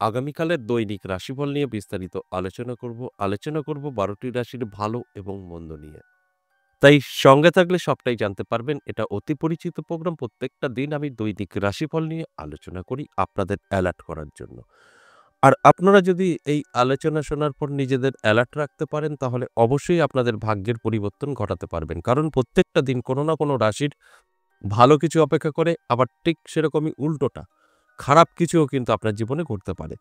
আগামীকালের দৈনিক রাশিফল নিয়ে বিস্তারিত আলোচনা করব ১২টি রাশির ভালো এবং মন্দ নিয়ে। তাই সঙ্গে থাকলে সবটাই জানতে পারবেন। এটা অতি পরিচিত প্রোগ্রাম। প্রত্যেকটা দিন আমি দৈনিক রাশিফল নিয়ে আলোচনা করি আপনাদের অ্যালার্ট করার জন্য। আর আপনারা যদি এই আলোচনা শোনার পর নিজেদের অ্যালার্ট রাখতে পারেন, তাহলে অবশ্যই আপনাদের ভাগ্যের পরিবর্তন ঘটাতে পারবেন। কারণ প্রত্যেকটা দিন কোনো না কোনো রাশির ভালো কিছু অপেক্ষা করে, আবার ঠিক সেরকমই উল্টোটা খারাপ কিছুও কিন্তু আপনার জীবনে ঘটতে পারে।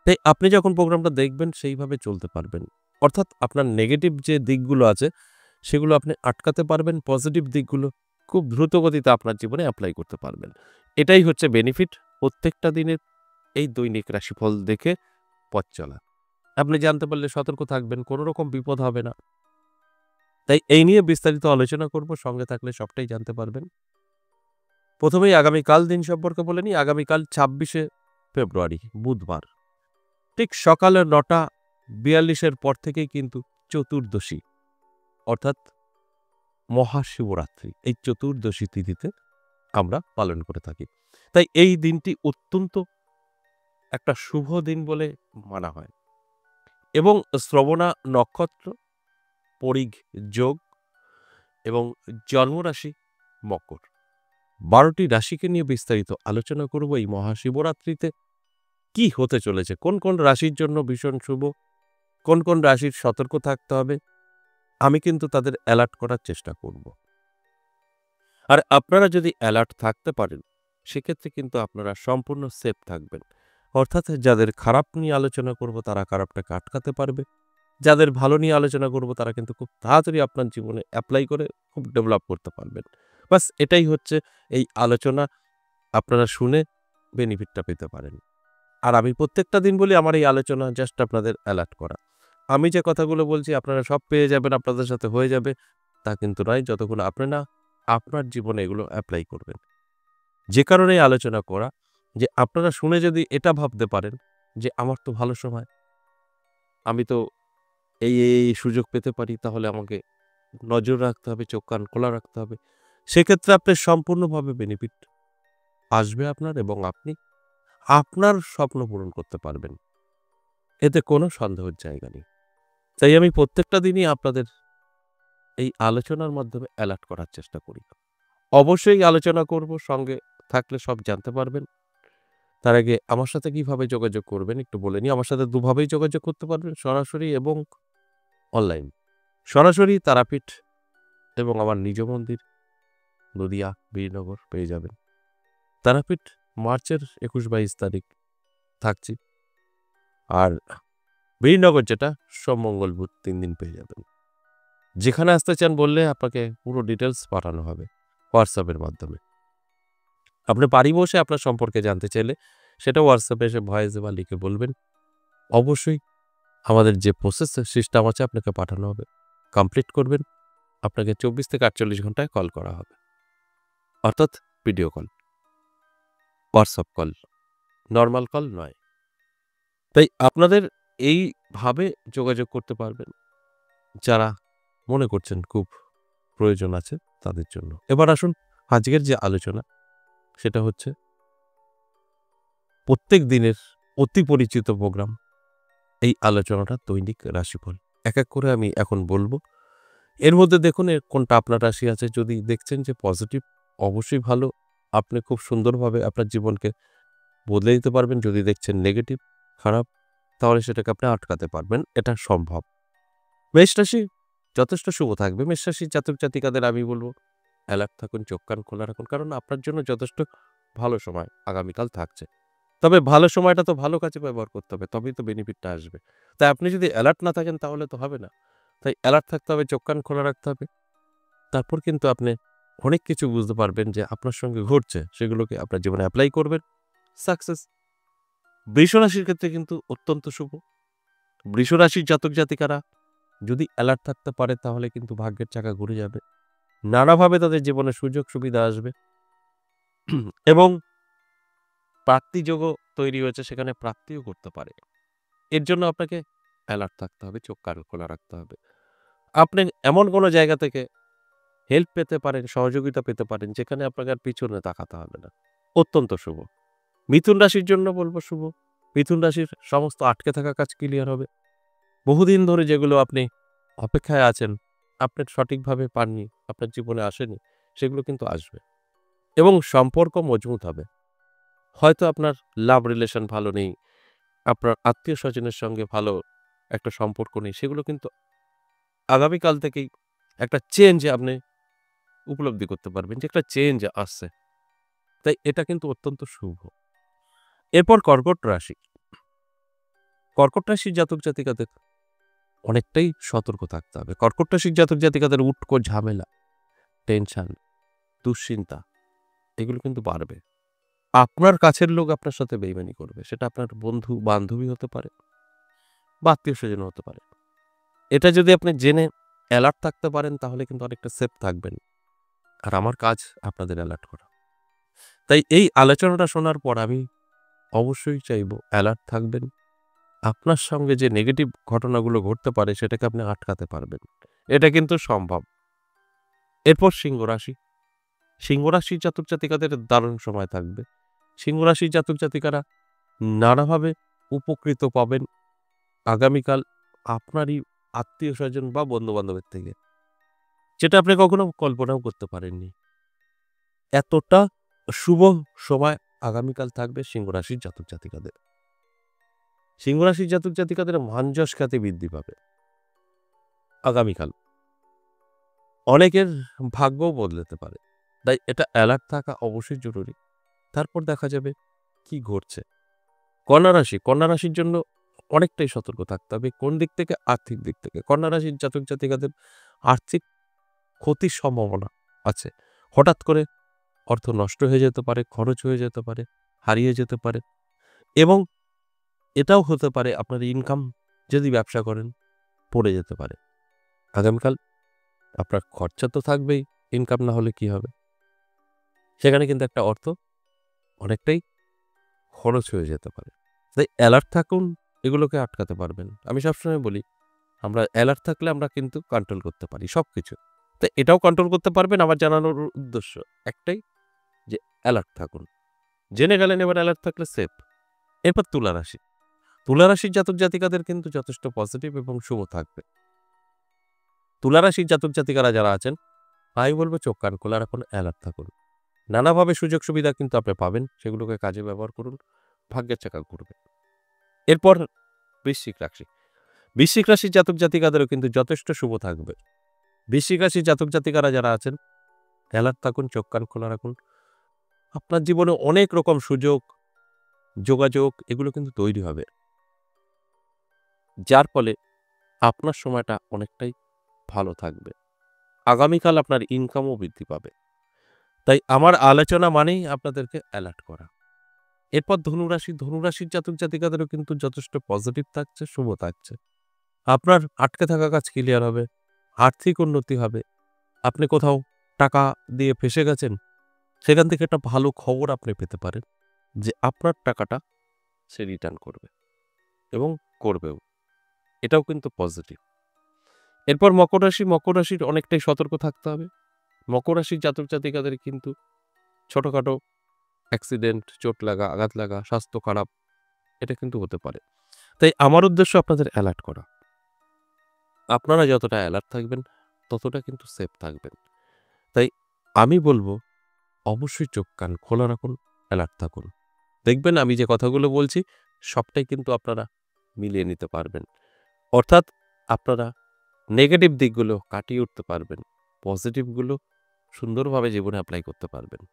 তাই আপনি যখন প্রোগ্রামটা দেখবেন সেইভাবে চলতে পারবেন। অর্থাৎ আপনার নেগেটিভ যে দিকগুলো আছে সেগুলো আপনি আটকাতে পারবেন, পজিটিভ দিকগুলো খুব দ্রুত গতিতে আপনার জীবনে এপ্লাই করতে পারবেন। এটাই হচ্ছে বেনিফিট প্রত্যেকটা দিনের এই দৈনিক রাশিফল দেখে পথ চলা। আপনি জানতে পারলে সতর্ক থাকবেন, কোনো রকম বিপদ হবে না। তাই এই নিয়ে বিস্তারিত আলোচনা করব, সঙ্গে থাকলে সবটাই জানতে পারবেন। প্রথমেই আগামীকাল দিন সম্পর্কে বলে নিই। আগামীকাল ২৬শে ফেব্রুয়ারি বুধবার ঠিক সকাল ৯:৪২ পর থেকেই কিন্তু চতুর্দশী অর্থাৎ মহাশিবরাত্রি, এই চতুর্দশী তিথিতে আমরা পালন করে থাকি। তাই এই দিনটি অত্যন্ত একটা শুভ দিন বলে মানা হয় এবং শ্রবণা নক্ষত্র, পরিগ যোগ এবং জন্মরাশি মকর। ১২টি রাশিকে নিয়ে বিস্তারিত আলোচনা করব এই মহাশিবরাত্রিতে। কি হতে চলেছে, কোন কোন রাশির জন্য ভীষণ শুভ, কোন কোন রাশির সতর্ক থাকতে হবে, আমি কিন্তু তাদের অ্যালার্ট করার চেষ্টা করব। আর আপনারা যদি অ্যালার্ট থাকতে পারেন, সেক্ষেত্রে কিন্তু আপনারা সম্পূর্ণ সেফ থাকবেন। অর্থাৎ যাদের খারাপ নিয়ে আলোচনা করব তারা খারাপটাকে আটকাতে পারবে, যাদের ভালো নিয়ে আলোচনা করব তারা কিন্তু খুব তাড়াতাড়ি আপনার জীবনে অ্যাপ্লাই করে খুব ডেভেলপ করতে পারবেন। বাস এটাই হচ্ছে এই আলোচনা, আপনারা শুনে বেনিফিটটা পেতে পারেন। আর আমি প্রত্যেকটা দিন বলি আমার এই আলোচনা জাস্ট আপনাদের অ্যালার্ট করা। আমি যে কথাগুলো বলছি আপনারা সব পেয়ে যাবেন, আপনাদের সাথে হয়ে যাবে, তা কিন্তু নয়, যতক্ষণ আপনি না আপনার জীবনে এগুলো অ্যাপ্লাই করবেন। যে কারণে এই আলোচনা করা, যে আপনারা শুনে যদি এটা ভাবতে পারেন যে আমার তো ভালো সময়, আমি তো এই সুযোগ পেতে পারি, তাহলে আমাকে নজর রাখতে হবে, চোখ কান খোলা রাখতে হবে। সেক্ষেত্রে আপনি সম্পূর্ণভাবে বেনিফিট আসবে আপনার এবং আপনি আপনার স্বপ্ন পূরণ করতে পারবেন। এতে কোনো সন্দেহের জায়গা নেই। তাই আমি প্রত্যেকটা দিনই আপনাদের এই আলোচনার মাধ্যমে অ্যালার্ট করার চেষ্টা করি। অবশ্যই আলোচনা করব, সঙ্গে থাকলে সব জানতে পারবেন। তার আগে আমার সাথে কিভাবে যোগাযোগ করবেন একটু বলে নিই। আমার সাথে দুভাবেই যোগাযোগ করতে পারবেন, সরাসরি এবং অনলাইন। সরাসরি তারাপীঠ এবং আমার নিজ মন্দির নদিয়া বীরনগর পেয়ে যাবেন। তারাপীঠ মার্চের ২১-২২ তারিখ থাকছি। আর বীরনগর যেটা সোম মঙ্গল বুধ ৩ দিন পেয়ে যাবেন। যেখানে আসতে চান বললে আপনাকে পুরো ডিটেলস পাঠানো হবে হোয়াটসঅ্যাপের মাধ্যমে। আপনি বাড়ি বসে আপনার সম্পর্কে জানতে চাইলে সেটা হোয়াটসঅ্যাপে এসে ভয়েস বা লিখে বলবেন। অবশ্যই আমাদের যে প্রসেস সিস্টেম আছে আপনাকে পাঠানো হবে। কমপ্লিট করবেন। আপনাকে ২৪ থেকে ৪৮ ঘন্টায় কল করা হবে। অর্থাৎ video call, WhatsApp call, normal call নয়। তাই আপনাদের এইভাবে যোগাযোগ করতে পারবেন যারা মনে করছেন খুব প্রয়োজন আছে তাদের জন্য। এবার আসুন আজকের যে আলোচনা সেটা হচ্ছে প্রত্যেক দিনের অতি পরিচিত প্রোগ্রাম, এই আলোচনাটা দৈনিক রাশিফল। এক এক করে আমি এখন বলব। এর মধ্যে দেখুন কোনটা আপনার রাশি আছে। যদি দেখছেন যে পজিটিভ, অবশ্যই ভালো, আপনি খুব সুন্দরভাবে আপনার জীবনকে বদলে দিতে পারবেন। যদি দেখছেন নেগেটিভ, খারাপ, তাহলে সেটাকে আপনি আটকাতে পারবেন। এটা সম্ভব। মেষ রাশি যথেষ্ট শুভ থাকবে। মেষ রাশির জাতক জাতিকাদের আমি বলব অ্যালার্ট থাকুন, চোখ কান খোলা রাখুন, কারণ আপনার জন্য যথেষ্ট ভালো সময় আগামীকাল থাকছে। তবে ভালো সময়টা তো ভালো কাজে ব্যবহার করতে হবে, তবেই তো বেনিফিটটা আসবে। তাই আপনি যদি অ্যালার্ট না থাকেন তাহলে তো হবে না। তাই অ্যালার্ট থাকতে হবে, চোখ কান খোলা রাখতে হবে। তারপর কিন্তু আপনি অনেক কিছু বুঝতে পারবেন যে আপনার সঙ্গে ঘটছে, সেগুলোকে আপনার জীবনে অ্যাপ্লাই করবেন, সাকসেস। বৃষ রাশির ক্ষেত্রে কিন্তু অত্যন্ত শুভ। বৃষ রাশির জাতক জাতিকারা যদি অ্যালার্ট থাকতে পারে তাহলে কিন্তু ভাগ্যের চাকা ঘুরে যাবে। নানাভাবে তাদের জীবনে সুযোগ সুবিধা আসবে এবং প্রাপ্তিযোগও তৈরি হয়েছে, সেখানে প্রাপ্তিও করতে পারে। এর জন্য আপনাকে অ্যালার্ট থাকতে হবে, চোখ কান খোলা রাখতে হবে। আপনি এমন কোনো জায়গা থেকে হেল্প পেতে পারেন, সহযোগিতা পেতে পারেন, যেখানে আপনাকে আর পিছনে তাকাতে হবে না। অত্যন্ত শুভ। মিথুন রাশির জন্য বলব শুভ। মিথুন রাশির সমস্ত আটকে থাকা কাজ ক্লিয়ার হবে। বহুদিন ধরে যেগুলো আপনি অপেক্ষায় আছেন, আপনি সঠিকভাবে পাননি, আপনার জীবনে আসেনি, সেগুলো কিন্তু আসবে এবং সম্পর্ক মজবুত হবে। হয়তো আপনার লাভ রিলেশন ভালো নেই, আপনার আত্মীয়-স্বজনের সঙ্গে ভালো একটা সম্পর্ক নেই, সেগুলো কিন্তু আগামীকাল থেকেই একটা চেঞ্জ আপনি উপলব্ধি করতে পারবেন যে একটা চেঞ্জ আসছে। তাই এটা কিন্তু অত্যন্ত শুভ। এরপর কর্কট রাশি। কর্কট রাশির জাতক-জাতিকাদের অনেকটাই সতর্ক থাকতে হবে। কর্কট রাশির জাতক-জাতিকাদের উটকো ঝামেলা, টেনশন, দুশ্চিন্তা এগুলো কিন্তু বাড়বে। আপনার কাছের লোক আপনার সাথে বেইমানি করবে। সেটা আপনার বন্ধু-বান্ধবী হতে পারে বা আত্মীয়-স্বজন হতে পারে। এটা যদি আপনি জেনে অ্যালার্ট থাকতে পারেন তাহলে কিন্তু অনেকটা সেফ থাকবেন। আর আমার কাজ আপনাদের অ্যালার্ট করা। তাই এই আলোচনাটা শোনার পর আমি অবশ্যই চাইবো অ্যালার্ট থাকবেন। আপনার সঙ্গে যে নেগেটিভ ঘটনাগুলো ঘটতে পারে সেটাকে আপনি আটকাতে পারবেন। এটা কিন্তু সম্ভব। এরপর সিংহ রাশি। সিংহ রাশির জাতক-জাতিকাদের দারুণ সময় থাকবে। সিংহ রাশির জাতক-জাতিকারা নানাভাবে উপকৃত পাবেন আগামীকাল আপনারই আত্মীয়-স্বজন বা বন্ধু-বান্ধবের থেকে। যেটা আপনি কখনো কল্পনাও করতে পারেননি। এতটা শুভ সময় আগামীকাল থাকবে সিংহ রাশির জাতক-জাতিকাদের। সিংহ রাশির জাতক-জাতিকাদের মান-যশ খ্যাতি বৃদ্ধি পাবে আগামীকাল। অনেকের ভাগ্যও বদলাতে পারে। তাই এটা অ্যালার্ট থাকা অবশ্যই জরুরি। তারপর দেখা যাবে কি ঘটছে। কন্যা রাশি। কন্যা রাশির জন্য অনেকটাই সতর্ক থাকতে হবে। কোন দিক থেকে? আর্থিক দিক থেকে। কন্যা রাশির জাতক-জাতিকাদের আর্থিক ক্ষতির সম্ভাবনা আছে। হঠাৎ করে অর্থ নষ্ট হয়ে যেতে পারে, খরচ হয়ে যেতে পারে, হারিয়ে যেতে পারে এবং এটাও হতে পারে আপনার ইনকাম যদি ব্যবসা করেন, পড়ে যেতে পারে। আগামীকাল আপনার খরচা তো থাকবেই, ইনকাম না হলে কি হবে? সেখানে কিন্তু একটা অর্থ অনেকটাই খরচ হয়ে যেতে পারে। তাই অ্যালার্ট থাকুন, এগুলোকে আটকাতে পারবেন। আমি সবসময় বলি, আমরা অ্যালার্ট থাকলে আমরা কিন্তু কন্ট্রোল করতে পারি সবকিছু। তো এটাও কন্ট্রোল করতে পারবেন। আমার জানানোর উদ্দেশ্য একটাই যে অ্যালার্ট থাকুন। জেনে গেলেন এবার অ্যালার্ট থাকলে সেফ। এরপর তুলা রাশি। তুলা রাশির জাতক-জাতিকাদের কিন্তু যথেষ্ট পজিটিভ এবং শুভ থাকবে। তুলা রাশির জাতক-জাতিকারা যারা আছেন, আমি বলব চোখ কান খোলা রাখুন, অ্যালার্ট থাকুন। নানাভাবে সুযোগ সুবিধা কিন্তু আপনি পাবেন। সেগুলোকে কাজে ব্যবহার করুন। ভাগ্যের চাকা ঘুরবে। এরপর বৃশ্চিক রাশি। বৃশ্চিক রাশির জাতক-জাতিকাদেরও কিন্তু যথেষ্ট শুভ থাকবে। বৃশ্চিক রাশির জাতক-জাতিকারা যারা আছেন, অ্যালার্ট থাকুন, চোখ কান খোলা রাখুন। আপনার জীবনে অনেক রকম সুযোগ, যোগাযোগ এগুলো কিন্তু তৈরি হবে। যার ফলে আপনার সময়টা অনেকটাই ভালো থাকবে। আগামীকাল আপনার ইনকামও বৃদ্ধি পাবে। তাই আমার আলোচনা মানেই আপনাদেরকে অ্যালার্ট করা। এরপর ধনুরাশি। ধনুরাশির জাতক-জাতিকাদেরও কিন্তু যথেষ্ট পজিটিভ থাকছে, শুভ থাকছে। আপনার আটকে থাকা কাজ ক্লিয়ার হবে, আর্থিক উন্নতি হবে। আপনি কোথাও টাকা দিয়ে ফেঁসে গেছেন, সেখান থেকে একটা ভালো খবর আপনি পেতে পারেন যে আপনার টাকাটা সে রিটার্ন করবে এবং করবেও। এটাও কিন্তু পজিটিভ। এরপর মকর রাশি। মকর রাশির অনেকটাই সতর্ক থাকতে হবে। মকর রাশির জাতক-জাতিকাদের কিন্তু ছোটখাটো অ্যাক্সিডেন্ট, চোট লাগা, আঘাত লাগা, স্বাস্থ্য খারাপ এটা কিন্তু হতে পারে। তাই আমার উদ্দেশ্য আপনাদের অ্যালার্ট করা। আপনারা যতটা অ্যালার্ট থাকবেন, ততটা কিন্তু সেফ থাকবেন। তাই আমি বলব অবশ্যই চোখ কান খোলা রাখুন, অ্যালার্ট থাকুন। দেখবেন আমি যে কথাগুলো বলছি সবটাই কিন্তু আপনারা মিলিয়ে নিতে পারবেন। অর্থাৎ আপনারা নেগেটিভ দিকগুলো কাটিয়ে উঠতে পারবেন। পজিটিভগুলো সুন্দরভাবে জীবনে এপ্লাই করতে পারবেন।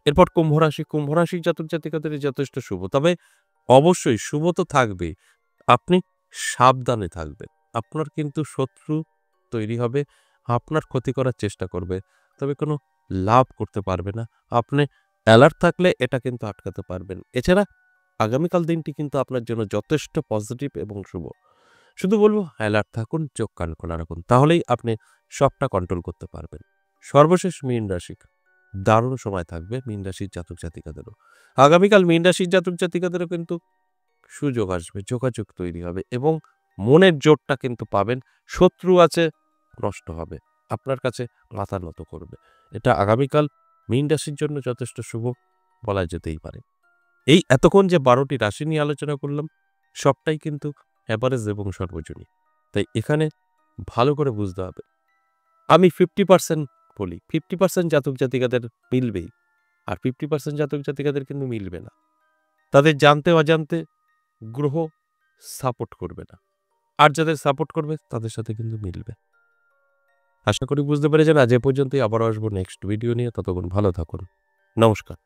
এরপর কুম্ভ রাশি। কুম্ভ রাশির জাতক-জাতিকাদের যথেষ্ট শুভ। তবে অবশ্যই শুভ তো থাকবেই। আপনি সাবধানে থাকবেন। আপনার কিন্তু শত্রু তৈরি হবে, আপনার ক্ষতি করার চেষ্টা করবে। তবে কোনো লাভ করতে পারবে না। আপনি অ্যালার্ট থাকলে এটা কিন্তু আটকাতে পারবেন। এছাড়া আগামীকাল দিনটি কিন্তু আপনার জন্য যথেষ্ট পজিটিভ এবং শুভ। শুধু বলব অ্যালার্ট থাকুন, চোখ কান খোলা রাখুন। তাহলেই আপনি সবটা কন্ট্রোল করতে পারবেন। সর্বশেষ মীন রাশি। দারুণ সময় থাকবে মীন রাশির জাতক-জাতিকাদেরও। আগামীকাল মীন রাশির জাতক-জাতিকাদেরও কিন্তু সুযোগ আসবে, যোগাযোগ তৈরি হবে এবং মনের জোরটা কিন্তু পাবেন। শত্রু আছে, নষ্ট হবে। আপনার কাছে মাথা নত করবে। এটা আগামীকাল মীন রাশির জন্য যথেষ্ট শুভ বলা যেতেই পারে। এই এতক্ষণ যে ১২টি রাশি নিয়ে আলোচনা করলাম, সবটাই কিন্তু এভারেজ এবং সর্বজনীন। তাই এখানে ভালো করে বুঝতে হবে। আমি 50% বলি, 50% জাতক-জাতিকাদের মিলবেই। আর 50% জাতক-জাতিকাদের কিন্তু মিলবে না। তাদের জানতে অজান্তে গ্রহ সাপোর্ট করবে না। আর যাদের সাপোর্ট করবে তাদের সাথে কিন্তু মিলবে। আশা করি বুঝতে পেরেছেন। আজ এ পর্যন্তই। আবারও আসবো নেক্সট ভিডিও নিয়ে। ততক্ষণ ভালো থাকুন। নমস্কার।